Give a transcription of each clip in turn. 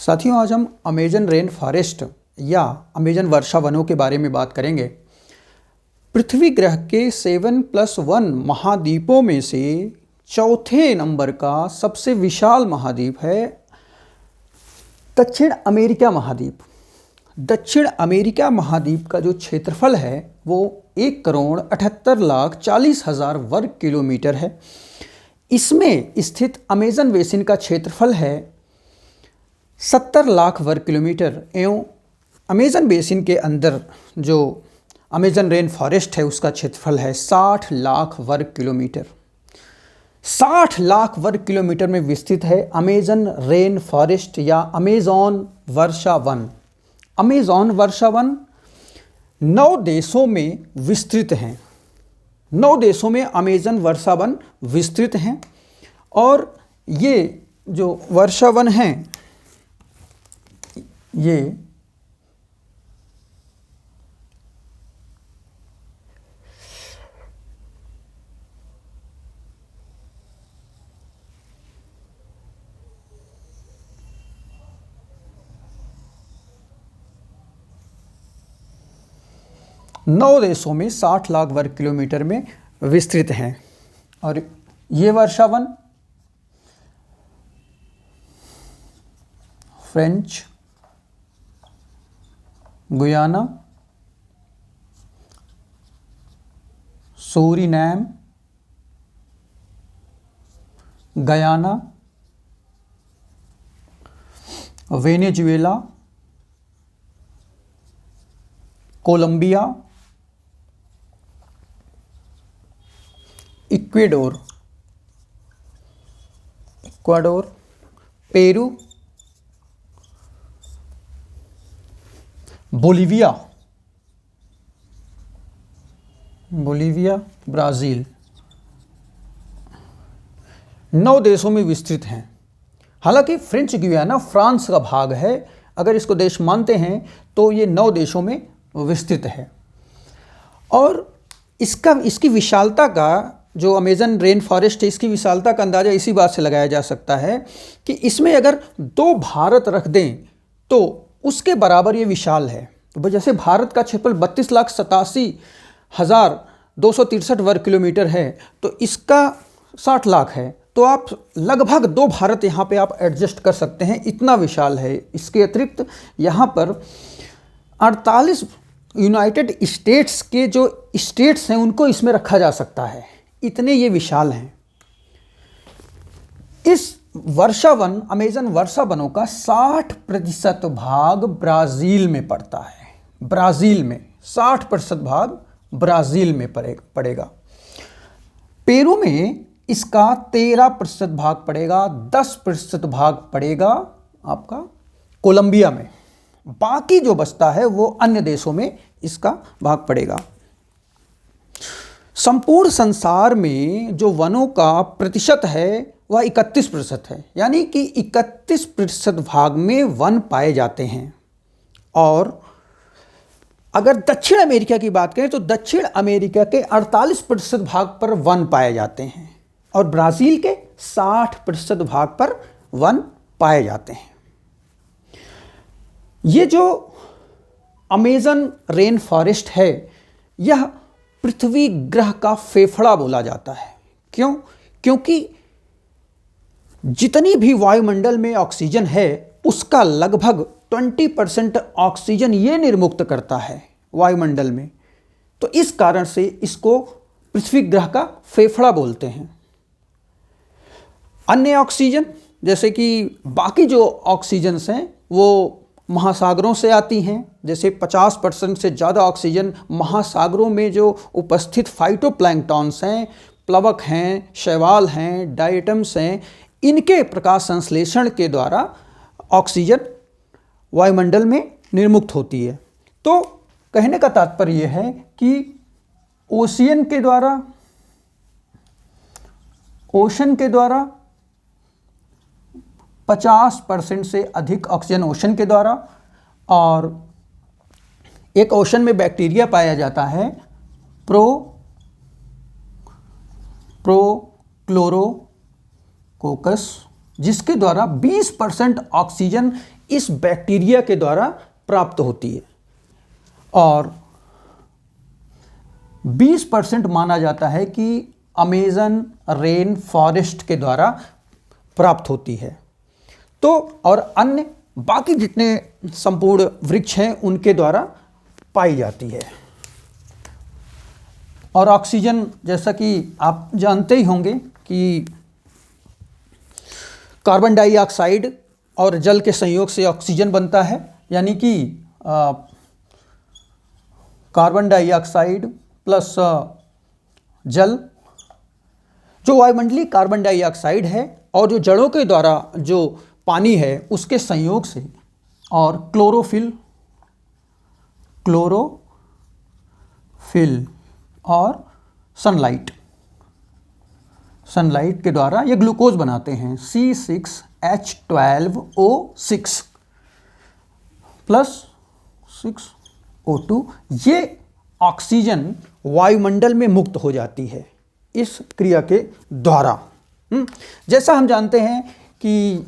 साथियों, आज हम अमेजन रेन फॉरेस्ट या अमेजन वर्षा वनों के बारे में बात करेंगे। पृथ्वी ग्रह के 7+1 महाद्वीपों में से चौथे नंबर का सबसे विशाल महाद्वीप है दक्षिण अमेरिका महाद्वीप। दक्षिण अमेरिका महाद्वीप का जो क्षेत्रफल है वो 1,78,40,000 वर्ग किलोमीटर है। इसमें स्थित अमेजन बेसिन का क्षेत्रफल है 70 लाख वर्ग किलोमीटर एवं अमेजन बेसिन के अंदर जो अमेजन रेन फॉरेस्ट है उसका क्षेत्रफल है 60 लाख वर्ग किलोमीटर। 60 लाख वर्ग किलोमीटर में विस्तृत है अमेजन रेन फॉरेस्ट या अमेजॉन वर्षा वन। अमेजॉन वर्षा वन 9 देशों में विस्तृत हैं। 9 देशों में अमेजन वर्षा वन विस्तृत हैं और ये जो वर्षा वन हैं ये नौ देशों में 60 लाख वर्ग किलोमीटर में विस्तृत हैं। और ये वर्षा वन French Guiana, Suriname, Guyana, Venezuela, Colombia, Ecuador, Peru, Bolivia, Brazil 9 देशों में विस्तृत हैं। हालांकि फ्रेंच गुयाना फ्रांस का भाग है। अगर इसको देश मानते हैं तो ये 9 देशों में विस्तृत है। और इसकी विशालता का जो अमेजन रेन फॉरेस्ट है इसकी विशालता का अंदाज़ा इसी बात से लगाया जा सकता है कि इसमें अगर 2 भारत रख दें तो उसके बराबर ये विशाल है। तो जैसे भारत का क्षेत्रफल 32,87,263 वर्ग किलोमीटर है तो इसका 60 लाख है, तो आप लगभग 2 भारत यहाँ पे आप एडजस्ट कर सकते हैं, इतना विशाल है। इसके अतिरिक्त यहाँ पर 48 यूनाइटेड स्टेट्स के जो स्टेट्स हैं उनको इसमें रखा जा सकता है, इतने ये विशाल हैं। इस वर्षा वन अमेजन वर्षा वनों का 60% भाग ब्राज़ील में पड़ता है। ब्राज़ील में 60% भाग ब्राज़ील में पड़ेगा। पेरू में इसका 13% भाग पड़ेगा। 10% भाग पड़ेगा आपका कोलंबिया में। बाकी जो बचता है वो अन्य देशों में इसका भाग पड़ेगा। संपूर्ण संसार में जो वनों का प्रतिशत है वह 31% है, यानी कि 31% भाग में वन पाए जाते हैं। और अगर दक्षिण अमेरिका की बात करें तो दक्षिण अमेरिका के 48% भाग पर वन पाए जाते हैं और ब्राज़ील के 60% भाग पर वन पाए जाते हैं। ये जो अमेजन रेन फॉरेस्ट है यह पृथ्वी ग्रह का फेफड़ा बोला जाता है। क्यों? क्योंकि जितनी भी वायुमंडल में ऑक्सीजन है उसका लगभग 20% ऑक्सीजन ये निर्मुक्त करता है वायुमंडल में। तो इस कारण से इसको पृथ्वी ग्रह का फेफड़ा बोलते हैं। अन्य ऑक्सीजन जैसे कि बाकी जो ऑक्सीजन्स हैं वो महासागरों से आती हैं। जैसे 50% से ज़्यादा ऑक्सीजन महासागरों में जो उपस्थित फाइटोप्लैंक्टॉन्स हैं, प्लवक हैं, शैवाल हैं, डायटम्स हैं, इनके प्रकाश संश्लेषण के द्वारा ऑक्सीजन वायुमंडल में निर्मुक्त होती है। तो कहने का तात्पर्य यह है कि ओशन के द्वारा 50% से अधिक ऑक्सीजन ओशन के द्वारा, और एक ओशन में बैक्टीरिया पाया जाता है प्रोक्लोरोकोकस, जिसके द्वारा 20% ऑक्सीजन इस बैक्टीरिया के द्वारा प्राप्त होती है और 20% माना जाता है कि अमेज़न रेन फॉरेस्ट के द्वारा प्राप्त होती है। तो और अन्य बाकी जितने संपूर्ण वृक्ष हैं उनके द्वारा पाई जाती है। और ऑक्सीजन, जैसा कि आप जानते ही होंगे कि कार्बन डाइऑक्साइड और जल के संयोग से ऑक्सीजन बनता है, यानी कि कार्बन डाइऑक्साइड प्लस जल, जो वायुमंडलीय कार्बन डाइऑक्साइड है और जो जड़ों के द्वारा जो पानी है उसके संयोग से, और क्लोरोफिल और सनलाइट के द्वारा ये ग्लूकोज बनाते हैं, C6H12O6 प्लस 6O2। ये ऑक्सीजन वायुमंडल में मुक्त हो जाती है इस क्रिया के द्वारा। जैसा हम जानते हैं कि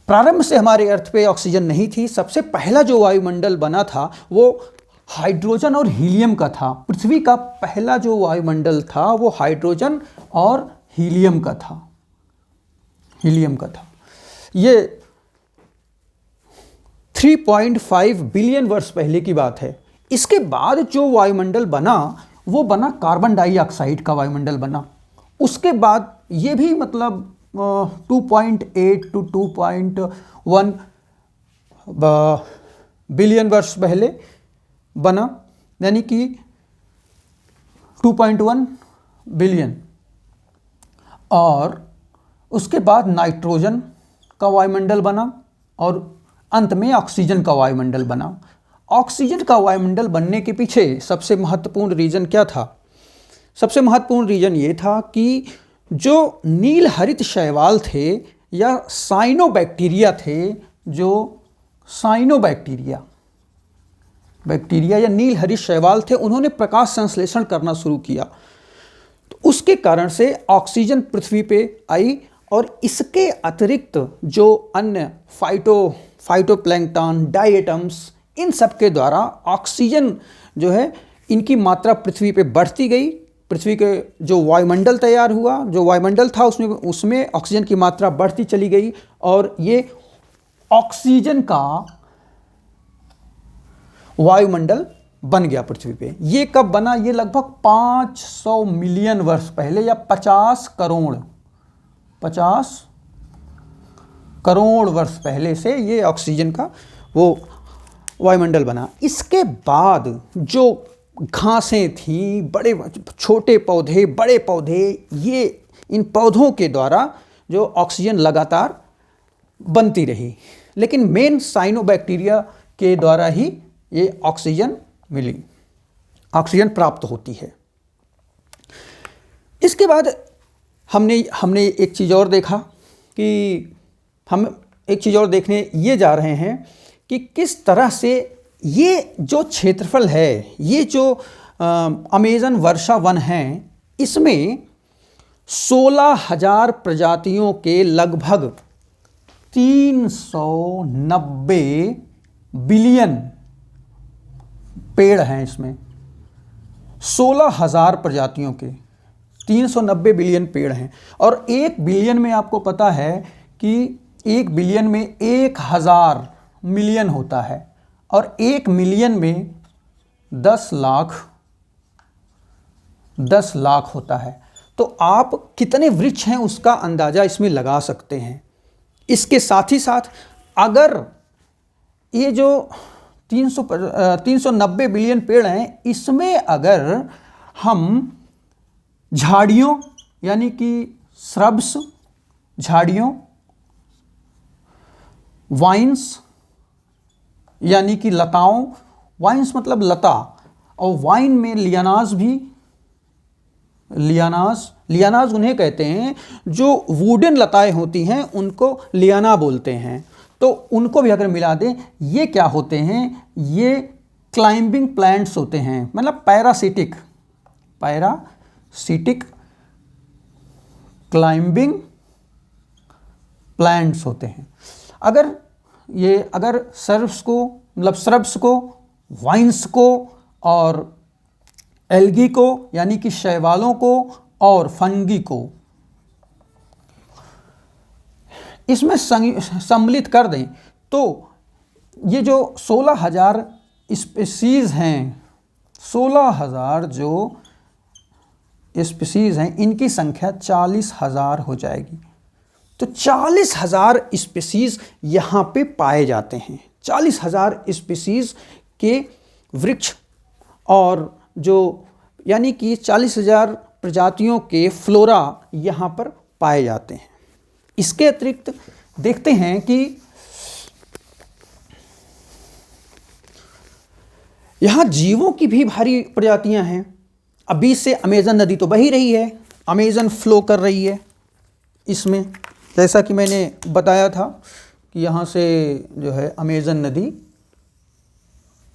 प्रारंभ से हमारे अर्थ पे ऑक्सीजन नहीं थी। सबसे पहला जो वायुमंडल बना था वो हाइड्रोजन और हीलियम का था। पृथ्वी का पहला जो वायुमंडल था वो हाइड्रोजन और हीलियम का था। ये 3.5 बिलियन वर्ष पहले की बात है। इसके बाद जो वायुमंडल बना वो बना कार्बन डाइऑक्साइड का वायुमंडल बना। उसके बाद ये भी मतलब 2.8 to 2.1 बिलियन वर्ष पहले बना, यानी कि 2.1 बिलियन। और उसके बाद नाइट्रोजन का वायुमंडल बना और अंत में ऑक्सीजन का वायुमंडल बना। ऑक्सीजन का वायुमंडल बनने के पीछे सबसे महत्वपूर्ण रीज़न क्या था? सबसे महत्वपूर्ण रीज़न ये था कि जो नील हरित शैवाल थे या साइनोबैक्टीरिया थे, जो बैक्टीरिया या नील हरित शैवाल थे, उन्होंने प्रकाश संश्लेषण करना शुरू किया। तो उसके कारण से ऑक्सीजन पृथ्वी पे आई और इसके अतिरिक्त जो अन्य फाइटोप्लैंक्टन, डायटम्स, इन सब के द्वारा ऑक्सीजन जो है इनकी मात्रा पृथ्वी पे बढ़ती गई। पृथ्वी के जो वायुमंडल तैयार हुआ, जो वायुमंडल था उसमें ऑक्सीजन की मात्रा बढ़ती चली गई और ये ऑक्सीजन का वायुमंडल बन गया पृथ्वी पे। ये कब बना? ये लगभग 500 मिलियन वर्ष पहले या 50 करोड़ वर्ष पहले से ये ऑक्सीजन का वो वायुमंडल बना। इसके बाद जो घासें थी, बड़े छोटे पौधे, बड़े पौधे, ये इन पौधों के द्वारा जो ऑक्सीजन लगातार बनती रही, लेकिन मेन साइनोबैक्टीरिया के द्वारा ही ये ऑक्सीजन प्राप्त होती है। इसके बाद हमने एक चीज़ और देखा कि हम एक चीज़ और देखने ये जा रहे हैं कि किस तरह से ये जो क्षेत्रफल है, ये जो अमेज़न वर्षा वन है, इसमें 16,000 प्रजातियों के लगभग 390 बिलियन पेड़ हैं। इसमें 16,000 प्रजातियों के 390 बिलियन पेड़ हैं। और 1 बिलियन में आपको पता है कि 1 बिलियन में 1000 मिलियन होता है और 1 मिलियन में 10 लाख होता है। तो आप कितने वृक्ष हैं उसका अंदाज़ा इसमें लगा सकते हैं। इसके साथ ही साथ अगर ये जो 390 बिलियन पेड़ हैं, इसमें अगर हम झाड़ियों यानी कि श्रब्स, झाड़ियों, वाइन्स यानी कि लताओं, वाइन्स मतलब लता, और वाइन में लियानाज भी, लियानाज उन्हें कहते हैं जो वुडन लताएं होती हैं, उनको लियाना बोलते हैं। तो उनको भी अगर मिला दें, ये क्या होते हैं? ये क्लाइंबिंग प्लांट्स होते हैं, मतलब पैरासिटिक क्लाइंबिंग प्लांट्स होते हैं। अगर ये अगर सर्ब्स को मतलब श्रब्स को, वाइन्स को और एल्गी को यानी कि शैवालों को और फंगी को इसमें सम्मिलित कर दें तो ये जो 16,000 स्पीसीज़ हैं, 16,000 जो स्पीसीज़ हैं, इनकी संख्या 40,000 हो जाएगी। तो 40,000 स्पीसीज़ यहाँ पे पाए जाते हैं। 40,000 स्पीसीज़ के वृक्ष और जो यानी कि 40,000 प्रजातियों के फ्लोरा यहाँ पर पाए जाते हैं। इसके अतिरिक्त देखते हैं कि यहाँ जीवों की भी भारी प्रजातियाँ हैं। अभी से अमेज़न नदी तो बही रही है, अमेज़न फ्लो कर रही है इसमें, जैसा कि मैंने बताया था कि यहाँ से जो है अमेज़न नदी,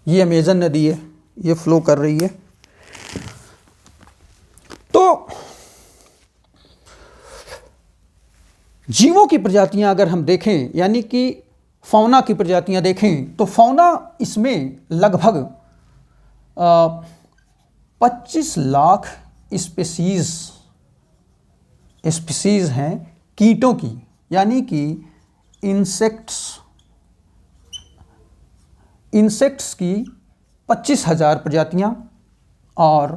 ये अमेज़न नदी है, ये फ्लो कर रही है। तो जीवों की प्रजातियां अगर हम देखें यानी कि फौना की प्रजातियां देखें तो फौना इसमें लगभग 25 लाख स्पीसीज़ हैं कीटों की, यानी कि इंसेक्ट्स की 25,000 प्रजातियां और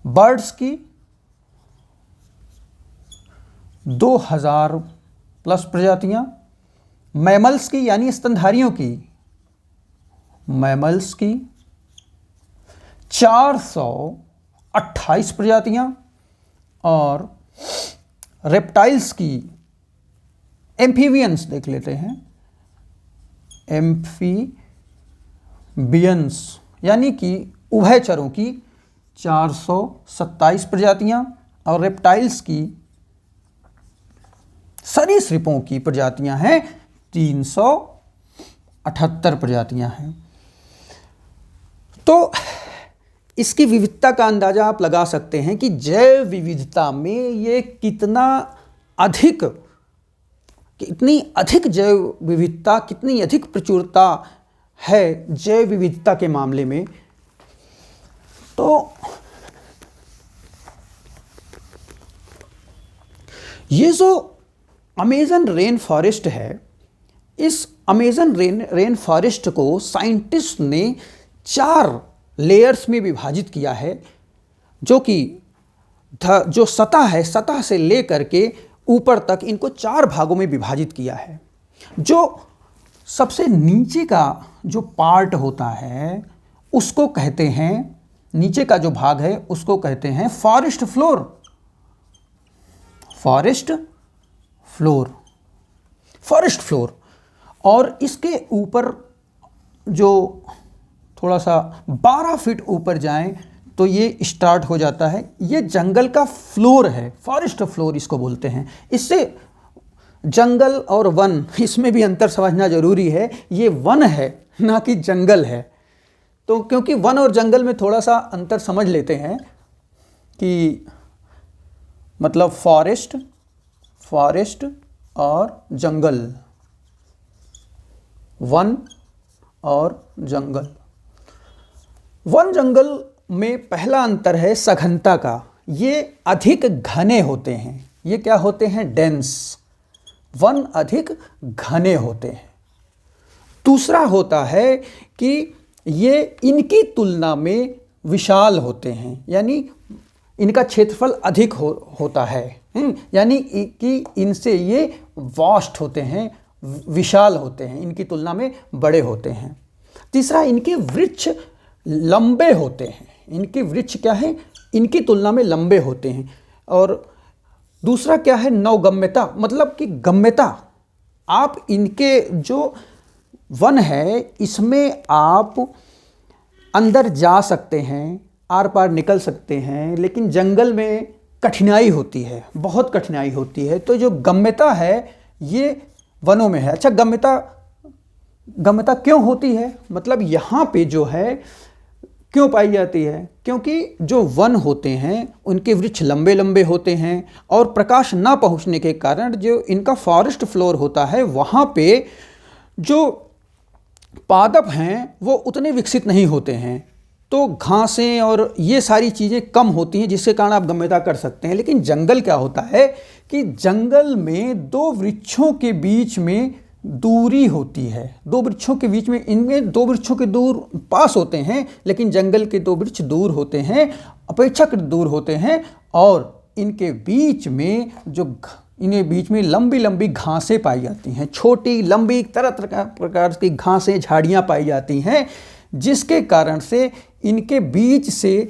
बर्ड्स की 2,000 प्लस प्रजातियां, मैमल्स की यानी स्तनधारियों की, मैमल्स की 428 प्रजातियां और रेप्टाइल्स की, एम्फीबियंस देख लेते हैं, एम्फीबियंस यानी कि उभयचरों की 427 प्रजातियां और रेप्टाइल्स की, सरीसृपों की प्रजातियां हैं 378 प्रजातियां हैं। तो इसकी विविधता का अंदाजा आप लगा सकते हैं कि जैव विविधता में ये कितनी अधिक जैव विविधता, कितनी अधिक प्रचुरता है जैव विविधता के मामले में। तो ये जो अमेज़न रेन फॉरेस्ट है, इस अमेज़न रेन फॉरेस्ट को साइंटिस्ट ने 4 लेयर्स में विभाजित किया है, जो कि जो सतह है, सतह से लेकर के ऊपर तक इनको 4 भागों में विभाजित किया है। जो सबसे नीचे का जो पार्ट होता है उसको कहते हैं, नीचे का जो भाग है उसको कहते हैं फॉरेस्ट फ्लोर। फॉरेस्ट फ्लोर और इसके ऊपर जो थोड़ा सा 12 फीट ऊपर जाएं तो ये स्टार्ट हो जाता है, ये जंगल का फ्लोर है, फॉरेस्ट फ्लोर इसको बोलते हैं। इससे जंगल और वन, इसमें भी अंतर समझना जरूरी है, ये वन है ना कि जंगल है। तो क्योंकि वन और जंगल में थोड़ा सा अंतर समझ लेते हैं कि मतलब फॉरेस्ट और जंगल, वन और जंगल। वन जंगल में पहला अंतर है सघनता का, ये अधिक घने होते हैं। ये क्या होते हैं? डेंस। वन अधिक घने होते हैं। दूसरा होता है कि ये इनकी तुलना में विशाल होते हैं, यानी इनका क्षेत्रफल अधिक होता है, यानी कि इनसे ये वास्ट होते हैं, विशाल होते हैं, इनकी तुलना में बड़े होते हैं। तीसरा, इनके वृक्ष लंबे होते हैं। इनके वृक्ष क्या है? इनकी तुलना में लंबे होते हैं। और दूसरा क्या है? नवगम्यता, मतलब कि गम्यता। आप इनके जो वन है इसमें आप अंदर जा सकते हैं, आर पार निकल सकते हैं, लेकिन जंगल में कठिनाई होती है, बहुत कठिनाई होती है। तो जो गम्यता है ये वनों में है। अच्छा, गम्यता क्यों होती है? मतलब यहाँ पे जो है क्यों पाई जाती है? क्योंकि जो वन होते हैं उनके वृक्ष लंबे लंबे होते हैं और प्रकाश ना पहुँचने के कारण जो इनका फॉरेस्ट फ्लोर होता है वहाँ पे जो पादप हैं वो उतने विकसित नहीं होते हैं, तो घासें और ये सारी चीज़ें कम होती हैं, जिसके कारण आप गम्यता कर सकते हैं। लेकिन जंगल क्या होता है कि जंगल में दो वृक्षों के बीच में दूरी होती है, दो वृक्षों के बीच में, इनमें दो वृक्षों के दूर पास होते हैं, लेकिन जंगल के दो वृक्ष दूर होते हैं, अपेक्षाकृत दूर होते हैं, और इनके बीच में इन्हें बीच में लंबी लंबी घासें पाई जाती हैं, छोटी लंबी तरह तरह प्रकार की घासें, झाड़ियाँ पाई जाती हैं, जिसके कारण से इनके बीच से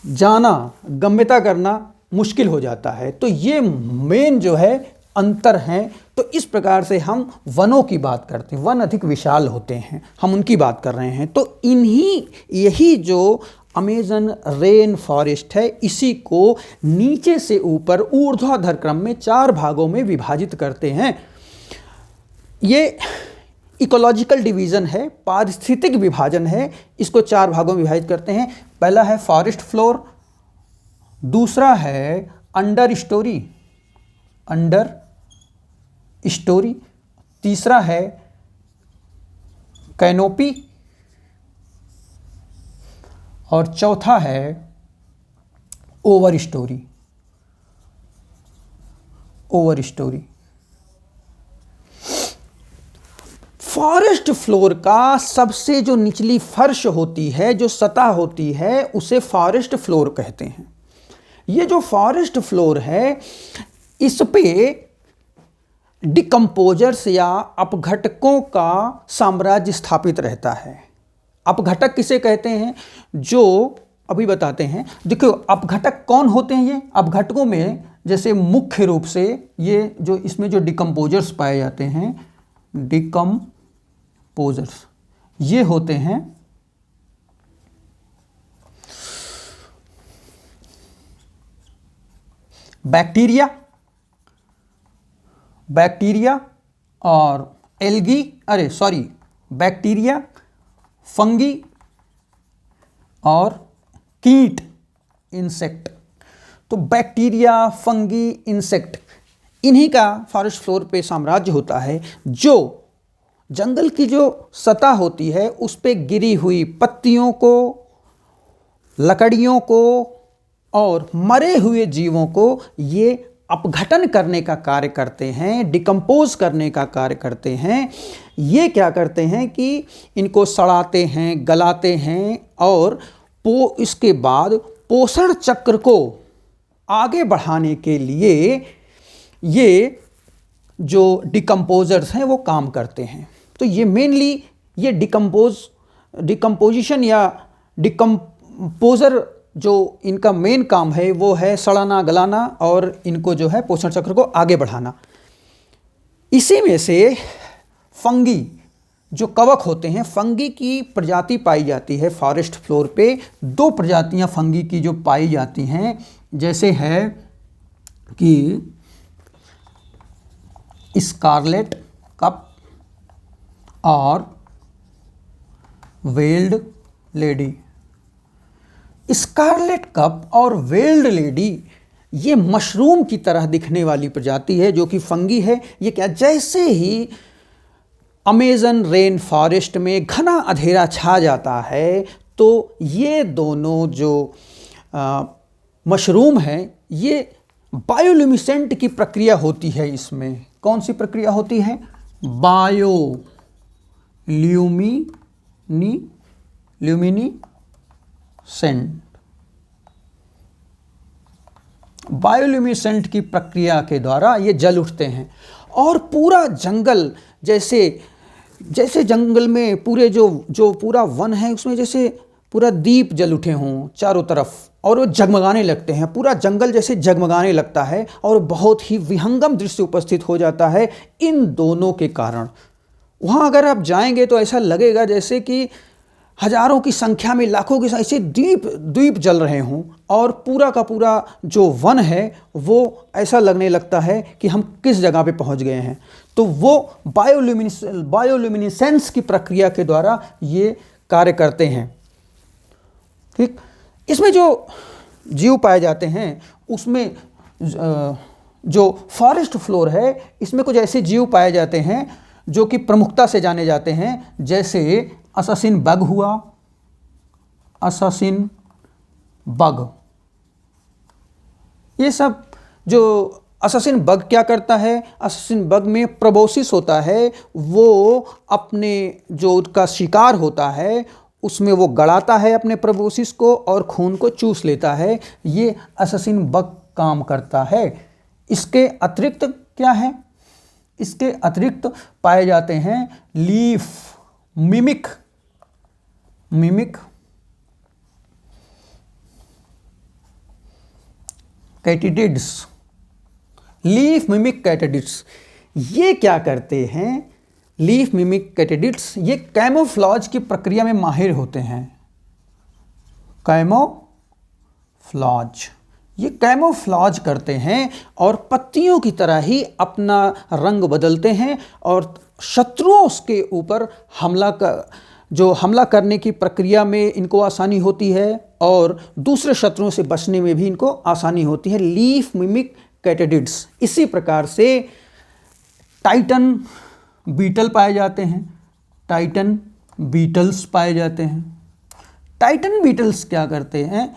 जाना, गम्यता करना मुश्किल हो जाता है। तो ये मेन जो है अंतर हैं। तो इस प्रकार से हम वनों की बात करते हैं, वन अधिक विशाल होते हैं, हम उनकी बात कर रहे हैं। तो यही जो अमेज़न रेन फॉरेस्ट है, इसी को नीचे से ऊपर ऊर्ध्वाधर क्रम में 4 भागों में विभाजित करते हैं। ये इकोलॉजिकल डिवीज़न है, पारिस्थितिक विभाजन है, इसको 4 भागों में विभाजित करते हैं। पहला है फॉरेस्ट फ्लोर, दूसरा है अंडर स्टोरी, तीसरा है कैनोपी, और चौथा है ओवर स्टोरी। फॉरेस्ट फ्लोर का सबसे जो निचली फर्श होती है, जो सतह होती है, उसे फॉरेस्ट फ्लोर कहते हैं। ये जो फॉरेस्ट फ्लोर है, इस पे डिकम्पोजर्स या अपघटकों का साम्राज्य स्थापित रहता है। अपघटक किसे कहते हैं, जो अभी बताते हैं। देखो, अपघटक कौन होते हैं? ये अपघटकों में जैसे मुख्य रूप से ये जो इसमें जो डिकम्पोजर्स पाए जाते हैं, डिकम्पोजर्स ये होते हैं बैक्टीरिया और बैक्टीरिया, फंगी और कीट, इंसेक्ट। तो बैक्टीरिया, फंगी, इंसेक्ट, इन्हीं का फॉरेस्ट फ्लोर पे साम्राज्य होता है। जो जंगल की जो सतह होती है, उस पे गिरी हुई पत्तियों को, लकड़ियों को और मरे हुए जीवों को ये अपघटन करने का कार्य करते हैं, डिकम्पोज करने का कार्य करते हैं। ये क्या करते हैं कि इनको सड़ाते हैं, गलाते हैं, और इसके बाद पोषण चक्र को आगे बढ़ाने के लिए ये जो डिकम्पोजर्स हैं वो काम करते हैं। तो ये मेनली ये डिकम्पोजिशन या डिकम्पोजर जो इनका मेन काम है वो है सड़ाना, गलाना और इनको जो है पोषण चक्र को आगे बढ़ाना। इसी में से फंगी जो कवक होते हैं, फंगी की प्रजाति पाई जाती है फॉरेस्ट फ्लोर पे। 2 प्रजातियां फंगी की जो पाई जाती हैं, जैसे है कि स्कारलेट कप और वेल्ड लेडी। स्कारलेट कप और वेल्ड लेडी ये मशरूम की तरह दिखने वाली प्रजाति है, जो कि फंगी है। ये क्या, जैसे ही अमेज़न रेन फॉरेस्ट में घना अंधेरा छा जाता है, तो ये दोनों जो मशरूम हैं, ये बायोल्यूमिनेसेंट की प्रक्रिया होती है। इसमें कौन सी प्रक्रिया होती है? बायोल्यूमिनेसेंट की प्रक्रिया के द्वारा ये जल उठते हैं। और पूरा जंगल, जैसे जंगल में पूरे जो पूरा वन है, उसमें जैसे पूरा दीप जल उठे हों चारों तरफ, और वो जगमगाने लगते हैं। पूरा जंगल जैसे जगमगाने लगता है और बहुत ही विहंगम दृश्य उपस्थित हो जाता है इन दोनों के कारण। वहाँ अगर आप जाएंगे तो ऐसा लगेगा जैसे कि हजारों की संख्या में, लाखों की ऐसे द्वीप जल रहे हों, और पूरा का पूरा जो वन है वो ऐसा लगने लगता है कि हम किस जगह पे पहुंच गए हैं। तो वो बायोल्यूमिनेसेंस की प्रक्रिया के द्वारा ये कार्य करते हैं। ठीक, इसमें जो जीव पाए जाते हैं, उसमें जो फॉरेस्ट फ्लोर है, इसमें कुछ ऐसे जीव पाए जाते हैं जो कि प्रमुखता से जाने जाते हैं, जैसे अससिन बग हुआ, अससिन बग। ये सब जो अससिन बग क्या करता है, अससिन बग में प्रोबोसिस होता है, वो अपने जो उसका शिकार होता है उसमें वो गड़ाता है अपने प्रोबोसिस को और खून को चूस लेता है। ये अससिन बग काम करता है। इसके अतिरिक्त क्या है, इसके अतिरिक्त पाए जाते हैं लीफ मिमिक, कैटिडिड्स, लीफ मिमिक कैटिडिड्स। ये क्या करते हैं, लीफ मिमिक कैटिडिड्स ये कैमोफ्लॉज की प्रक्रिया में माहिर होते हैं। कैमोफ्लॉज, ये कैमोफ्लॉज करते हैं और पत्तियों की तरह ही अपना रंग बदलते हैं और शत्रुओं के ऊपर हमला करने की प्रक्रिया में इनको आसानी होती है और दूसरे शत्रुओं से बचने में भी इनको आसानी होती है। Leaf mimic katydids. इसी प्रकार से टाइटन बीटल पाए जाते हैं, टाइटन बीटल्स पाए जाते हैं। टाइटन बीटल्स क्या करते हैं,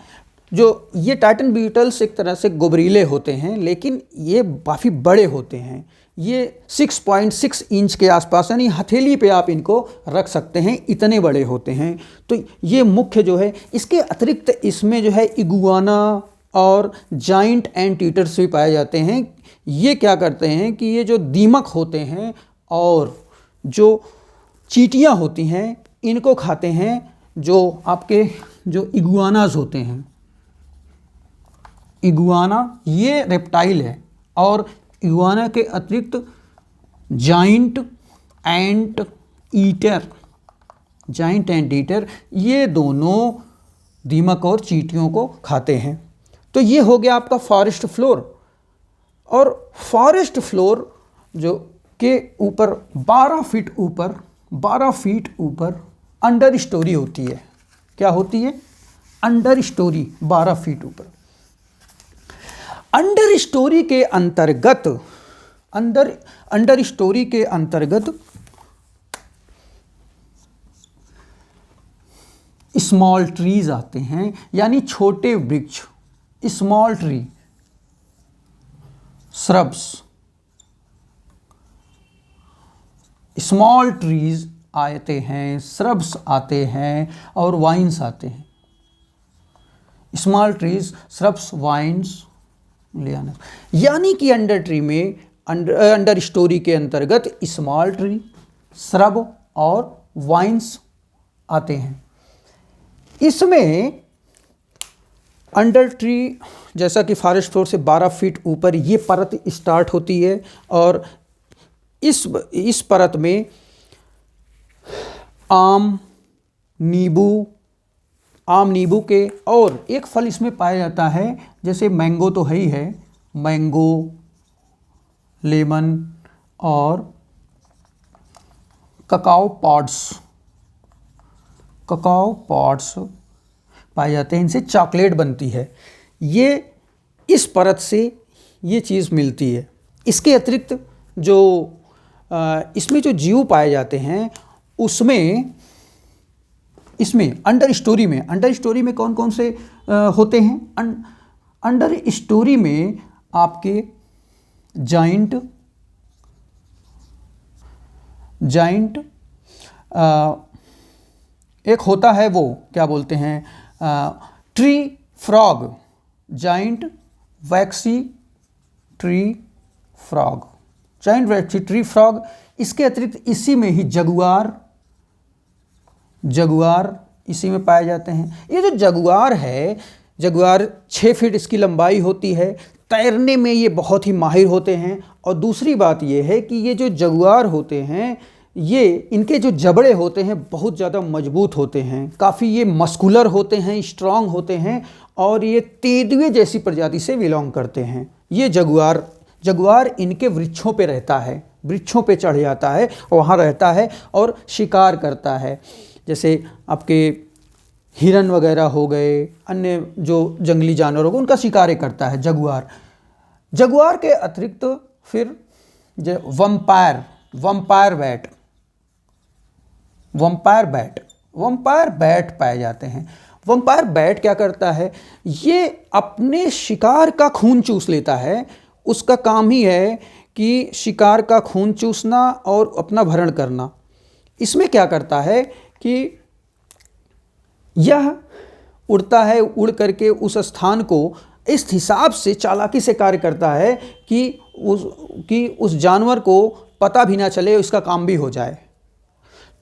जो ये टाइटन बीटल्स एक तरह से गुबरीले होते हैं, लेकिन ये काफ़ी बड़े होते हैं। ये 6.6 इंच के आसपास, यानी हथेली पे आप इनको रख सकते हैं, इतने बड़े होते हैं। तो ये मुख्य जो है, इसके अतिरिक्त इसमें जो है इगुआना और जाइंट एंटीटर्स भी पाए जाते हैं। ये क्या करते हैं कि ये जो दीमक होते हैं और जो चींटियाँ होती हैं इनको खाते हैं, जो आपके जो इगुआनाज होते हैं। इगुआना ये रेप्टाइल है और इगुआना के अतिरिक्त जाइंट एंट ईटर, ये दोनों दीमक और चींटियों को खाते हैं। तो ये हो गया आपका फॉरेस्ट फ्लोर। और फॉरेस्ट फ्लोर जो के ऊपर 12 फीट ऊपर अंडर स्टोरी होती है। क्या होती है, अंडर स्टोरी 12 फीट ऊपर। अंडर स्टोरी के अंतर्गत स्मॉल ट्रीज आते हैं, यानी छोटे वृक्ष, small tree, shrubs, small trees आते हैं, श्रब्स आते हैं और वाइन्स आते हैं। स्मॉल ट्रीज, श्रब्स, वाइन्स, यानी कि अंडर स्टोरी के अंतर्गत स्मॉल ट्री, श्रब और वाइन्स आते हैं। इसमें अंडर ट्री, जैसा कि फॉरेस्ट फ्लोर से 12 फीट ऊपर ये परत स्टार्ट होती है और इस परत में आम, नींबू के और एक फल इसमें पाया जाता है, जैसे मैंगो तो है ही है, मैंगो, लेमन और ककाओ पॉड्स पाए जाते हैं। इनसे चॉकलेट बनती है। ये इस परत से ये चीज़ मिलती है। इसके अतिरिक्त जो इसमें जो जीव पाए जाते हैं इसमें अंडर स्टोरी में कौन कौन से होते हैं। अंडर स्टोरी में आपके जाइंट एक होता है, वो क्या बोलते हैं, ट्री फ्रॉग, जाइंट वैक्सी ट्री फ्रॉग। इसके अतिरिक्त इसी में ही जगुआर इसी में पाए जाते हैं। ये जो जगुआर 6 फीट इसकी लंबाई होती है। तैरने में ये बहुत ही माहिर होते हैं। और दूसरी बात ये है कि ये जो जगुआर होते हैं, ये इनके जो जबड़े होते हैं बहुत ज़्यादा मजबूत होते हैं, काफ़ी ये मस्कुलर होते हैं, स्ट्रांग होते हैं और ये तेंदुए जैसी प्रजाति से बिलोंग करते हैं। ये जगुआर इनके वृक्षों पे रहता है, वृक्षों पे चढ़ जाता है, वहाँ रहता है और शिकार करता है। जैसे आपके हिरन वगैरह हो गए, अन्य जो जंगली जानवर हो गए, उनका शिकार करता है जगुआर के अतिरिक्त फिर vampire vampire bat, vampire bat, vampire bat पाए जाते हैं। वम्पायर बैट क्या करता है, ये अपने शिकार का खून चूस लेता है। उसका काम ही है कि शिकार का खून चूसना और अपना भरण करना। इसमें क्या करता है कि यह उड़ता है, उड़ करके उस स्थान को इस हिसाब से चालाकी से कार्य करता है कि उस जानवर को पता भी ना चले, इसका काम भी हो जाए।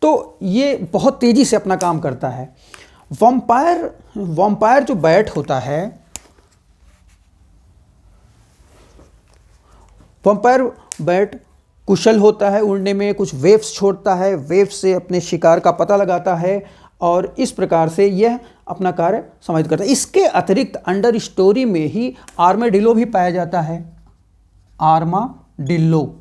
तो ये बहुत तेज़ी से अपना काम करता है। वम्पायर जो बैट होता है, वम्पायर बैट कुशल होता है उड़ने में, कुछ वेव्स छोड़ता है, वेव्स से अपने शिकार का पता लगाता है और इस प्रकार से यह अपना कार्य समाप्त करता है। इसके अतिरिक्त अंडर स्टोरी में ही आर्माडिलो भी पाया जाता है, आर्माडिलो।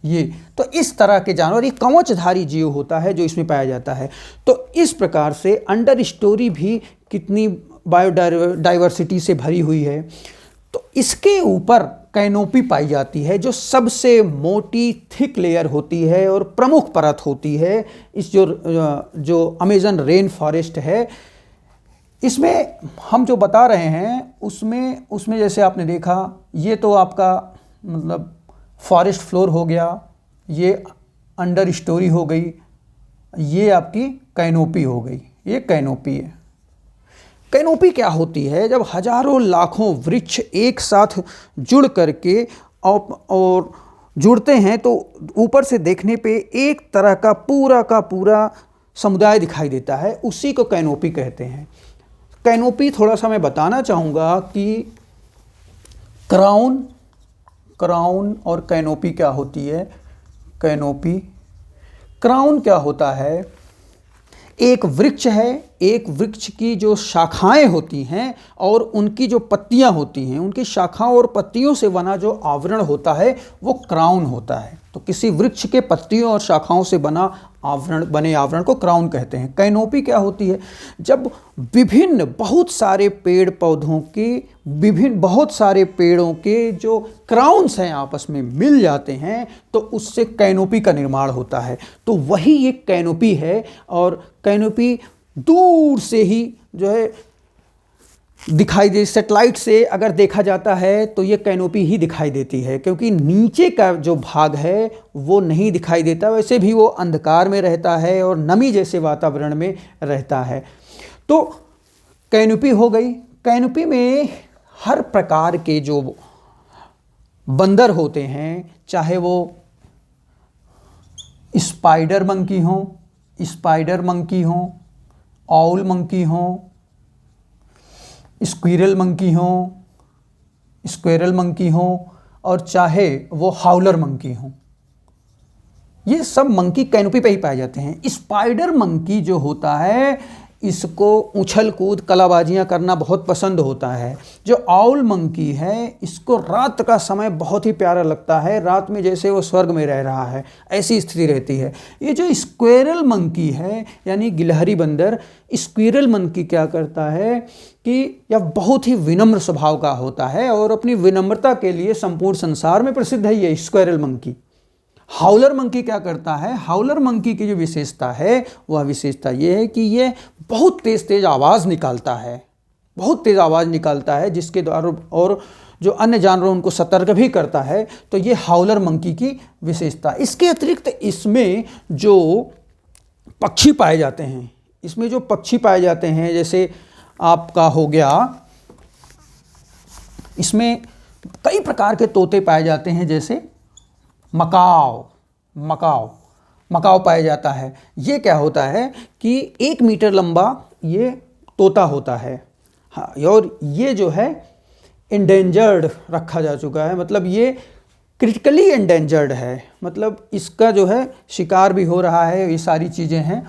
ये तो इस तरह के जानवर, ये कवचधारी जीव होता है जो इसमें पाया जाता है। तो इस प्रकार से अंडर स्टोरी भी कितनी बायोडाइवर्सिटी से भरी हुई है। तो इसके ऊपर कैनोपी पाई जाती है, जो सबसे मोटी थिक लेयर होती है और प्रमुख परत होती है। इस जो अमेजन रेन फॉरेस्ट है, इसमें हम जो बता रहे हैं उसमें जैसे आपने देखा, ये तो आपका मतलब फॉरेस्ट फ्लोर हो गया, ये अंडर स्टोरी हो गई, ये आपकी कैनोपी हो गई। ये कैनोपी है। कैनोपी क्या होती है, जब हजारों लाखों वृक्ष एक साथ जुड़ करके और जुड़ते हैं तो ऊपर से देखने पे एक तरह का पूरा समुदाय दिखाई देता है, उसी को कैनोपी कहते हैं। कैनोपी थोड़ा सा मैं बताना चाहूँगा कि क्राउन और कैनोपी क्या होती है। क्राउन क्या होता है, एक वृक्ष है, एक वृक्ष की जो शाखाएं होती हैं और उनकी जो पत्तियां होती हैं, उनकी शाखाओं और पत्तियों से बना जो आवरण होता है वो क्राउन होता है। तो किसी वृक्ष के पत्तियों और शाखाओं से बने आवरण को क्राउन कहते हैं। कैनोपी क्या होती है, जब बहुत सारे पेड़ों के जो क्राउन्स हैं आपस में मिल जाते हैं तो उससे कैनोपी का निर्माण होता है। तो वही एक कैनोपी है। और कैनोपी दूर से ही जो है दिखाई दे, सेटेलाइट से अगर देखा जाता है तो ये कैनोपी ही दिखाई देती है, क्योंकि नीचे का जो भाग है वो नहीं दिखाई देता। वैसे भी वो अंधकार में रहता है और नमी जैसे वातावरण में रहता है। तो कैनोपी हो गई। कैनोपी में हर प्रकार के जो बंदर होते हैं, चाहे वो स्पाइडर मंकी हो, आउल मंकी हो, स्क्विरल मंकी हो और चाहे वो हाउलर मंकी हो, ये सब मंकी कैनोपी पे ही पाए जाते हैं। स्पाइडर मंकी जो होता है इसको उछल कूद कलाबाजियाँ करना बहुत पसंद होता है। जो आउल मंकी है इसको रात का समय बहुत ही प्यारा लगता है, रात में जैसे वो स्वर्ग में रह रहा है, ऐसी स्थिति रहती है। ये जो स्क्वेरल मंकी है यानी गिलहरी बंदर, स्क्विरल मंकी क्या करता है कि यह बहुत ही विनम्र स्वभाव का होता है और अपनी विनम्रता के लिए संपूर्ण संसार में प्रसिद्ध है ये स्क्वेरल मंकी। हाउलर मंकी क्या करता है, हाउलर मंकी की जो विशेषता है वह विशेषता ये है कि ये बहुत तेज आवाज़ निकालता है, जिसके द्वारा और जो अन्य जानवर उनको सतर्क भी करता है। तो ये हाउलर मंकी की विशेषता। इसके अतिरिक्त इसमें जो पक्षी पाए जाते हैं, जैसे आपका हो गया, इसमें कई प्रकार के तोते पाए जाते हैं, जैसे मकाओ पाया जाता है। ये क्या होता है कि 1 मीटर लंबा ये तोता होता है। हाँ, और ये जो है इंडेंजर्ड रखा जा चुका है, मतलब ये क्रिटिकली इंडेंजर्ड है, मतलब इसका जो है शिकार भी हो रहा है, ये सारी चीज़ें हैं।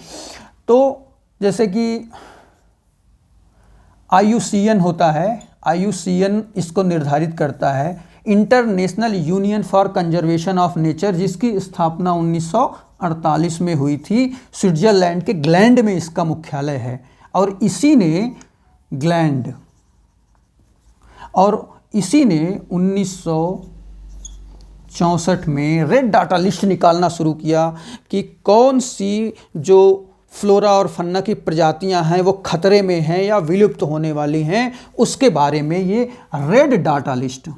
तो जैसे कि IUCN होता है, IUCN इसको निर्धारित करता है, international union for conservation of nature, जिसकी स्थापना 1948 में हुई थी। स्विट्जरलैंड के ग्लैंड में इसका मुख्यालय है और इसी ने 1946 1964 में रेड डाटा लिस्ट निकालना शुरू किया कि कौन सी जो फ्लोरा और फन्ना की प्रजातियां हैं वो खतरे में हैं या विलुप्त होने वाली हैं, उसके बारे में ये रेड डाटा लिस्ट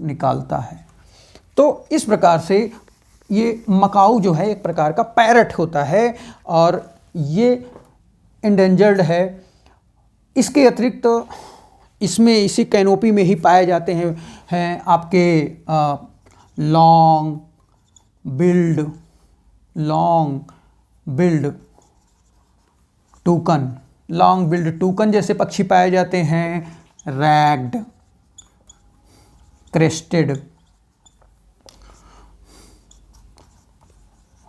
निकालता है। तो इस प्रकार से ये मकाऊ जो है एक प्रकार का पैरट होता है और ये इंडेंजर्ड है। इसके अतिरिक्त इसमें इसी कैनोपी में ही पाए जाते हैं आपके लॉन्ग बिल्ड टूकन जैसे पक्षी पाए जाते हैं, रैग्ड, क्रेस्टेड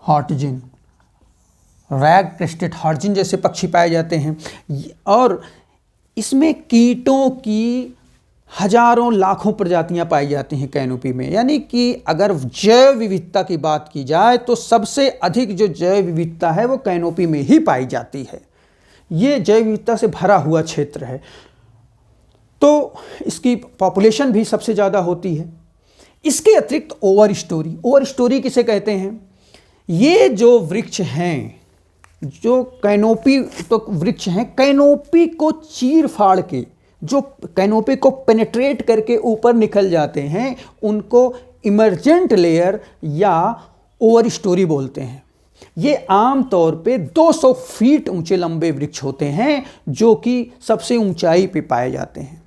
हॉर्टिजिन, जैसे पक्षी पाए जाते हैं। और इसमें कीटों की हजारों लाखों प्रजातियां पाई जाती हैं कैनोपी में। यानी कि अगर जैव विविधता की बात की जाए तो सबसे अधिक जो जैव विविधता है वो कैनोपी में ही पाई जाती है। ये जैव विविधता से भरा हुआ क्षेत्र है, तो इसकी पॉपुलेशन भी सबसे ज़्यादा होती है। इसके अतिरिक्त ओवर स्टोरी किसे कहते हैं? ये जो वृक्ष हैं, जो कैनोपी तो वृक्ष हैं, कैनोपी को चीर फाड़ के जो कैनोपी को पेनिट्रेट करके ऊपर निकल जाते हैं, उनको इमर्जेंट लेयर या ओवर स्टोरी बोलते हैं। ये आम तौर पे 200 फीट ऊंचे लंबे वृक्ष होते हैं जो कि सबसे ऊंचाई पे पाए जाते हैं।